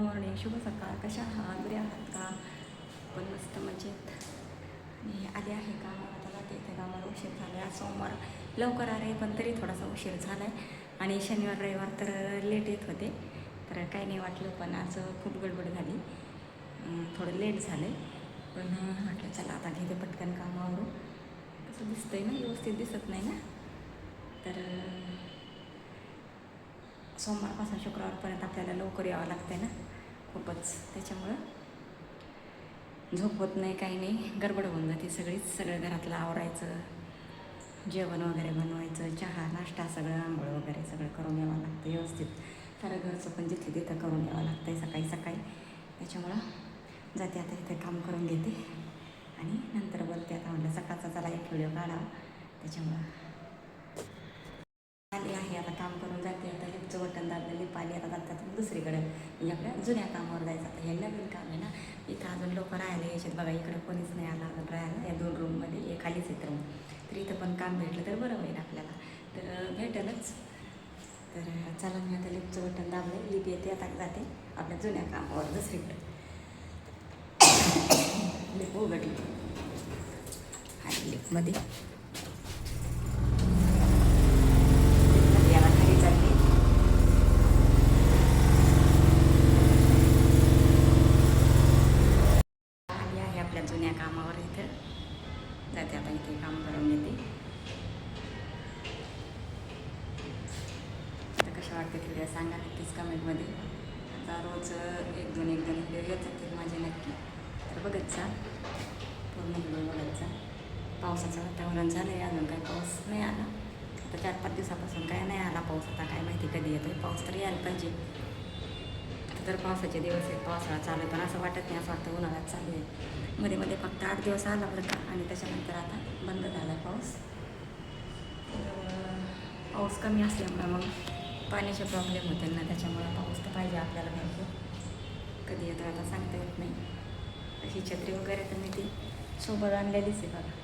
Morning, शुभ सकाळ. कशा आहात? बरे आहात का? पण मस्त मजेत. आणि आले आहे कामाला. आता जाते इथे कामाला. उशीर झाला आहे. आज सोमवार लवकर आले पण तरी थोडासा उशीर झाला आहे. आणि शनिवार रविवार तर लेट येत होते, तर काही नाही वाटलं. पण आज खूप गडबड झाली, थोडं लेट झालं आहे. पण म्हटलं चला आता घेते पटकन कामावरून. कसं दिसतंय ना, व्यवस्थित दिसत नाही ना. तर सोमवारपासून शुक्रवारपर्यंत आपल्याला लवकर यावं लागतं ना, खूपच. त्याच्यामुळं झोप होत नाही, काही नाही, गडबड होऊन जाते सगळीच. सगळं घरातलं आवरायचं, जेवण वगैरे बनवायचं, चहा नाश्ता सगळं, आंघोळ वगैरे सगळं करून यावं लागतं व्यवस्थित. सारं घरचं पण जिथलं तिथं करून यावं लागतं आहे सकाळी सकाळी. त्याच्यामुळं जाते आता इथे काम करून घेते आणि नंतर बोलते. आता म्हटलं सकाळचा चला एक व्हिडिओ काढावा, त्याच्यामुळं आली आहे. आता काम करून जाते. आता लिफ्टचं बटन दाबलं, लिप आली. आता जातात दुसरीकडे, म्हणजे आपल्या जुन्या कामावर जायचं. आता हे नवीन काम आहे ना, इथं अजून लोक राहायला यायच्यात बघा. इकडं कोणीच नाही आला अजून राहायला. या 2 रूममध्ये हे खालीच येतं रूम. तर इथं पण काम भेटलं तर बरं होईल आपल्याला, तर भेटेलच. तर चला, मी आता लिफ्टचं बटन दाबलं, लिप येते. आता जाते आपल्या जुन्या कामावर दुसरीकडे. लिप उघडली आणि लिफ्टमध्ये याला खाली चालली. आली आहे आपल्या जुन्या कामावर. इथं जाते आता, इथे काम करून घेते. आता कशा वाटते व्हिडिओ सांगा नक्कीच कमेंटमध्ये. आता रोज एक दोन व्हिडिओ येत होते माझे नक्की, तर बघत जा, पूर्ण व्हिडिओ बघत जा. पावसाचं वातावरण झालं आहे, अजून काही पाऊस नाही आला. आता 4-5 दिवसापासून काय नाही आला पाऊस. आता काय माहिती कधी येतो आहे पाऊस, तर यायला पाहिजे. तर पावसाचे दिवस आहेत, पावसाळा चालू आहे, पण असं वाटत नाही. असं वाटतं उन्हाळ्यात चालू आहे. मध्ये मध्ये फक्त 8 दिवस आला बरं का, आणि त्याच्यानंतर आता बंद झाला आहे पाऊस. पाऊस कमी असल्यामुळं मग पाण्याचे प्रॉब्लेम होते ना, त्याच्यामुळं पाऊस तर पाहिजे आपल्याला भरपूर. कधी येतो आता सांगता येत नाही. अशी छत्री वगैरे तर मी ती सोबत आणलेलीच आहे बघा.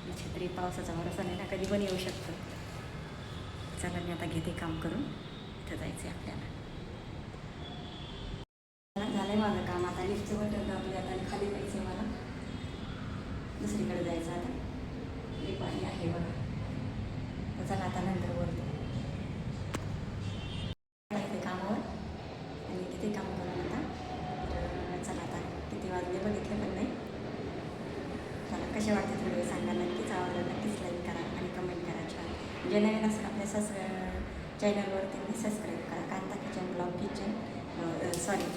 ही छत्री पावसाचा भरोसा नाही ना, कधी पण येऊ शकतं. चला, मी आता घेते काम करून. इथं जायचं आहे आपल्याला. झालं आहे माझं काम. आता लिफ्टचं बटन दाबलं आता आणि खाली जायचं मला, दुसरीकडे जायचं. आता लिप पाणी आहे बघा. तर चला आता नंतर बोलतो. इथे कामावर आणि तिथे काम करून आता. चला आता किती वाजले बघितले पण नाही. चला, कसे वाटते व्हिडिओ सांगा नक्कीच. आवडलं नक्कीच लाईक करा आणि कमेंट करा. छान जे नवीन असेल आपल्या चॅनलवरती सबस्क्राईब करा. Kanta kitchen blog,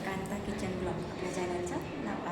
Kanta kitchen blog आपल्या चॅनलचं नाव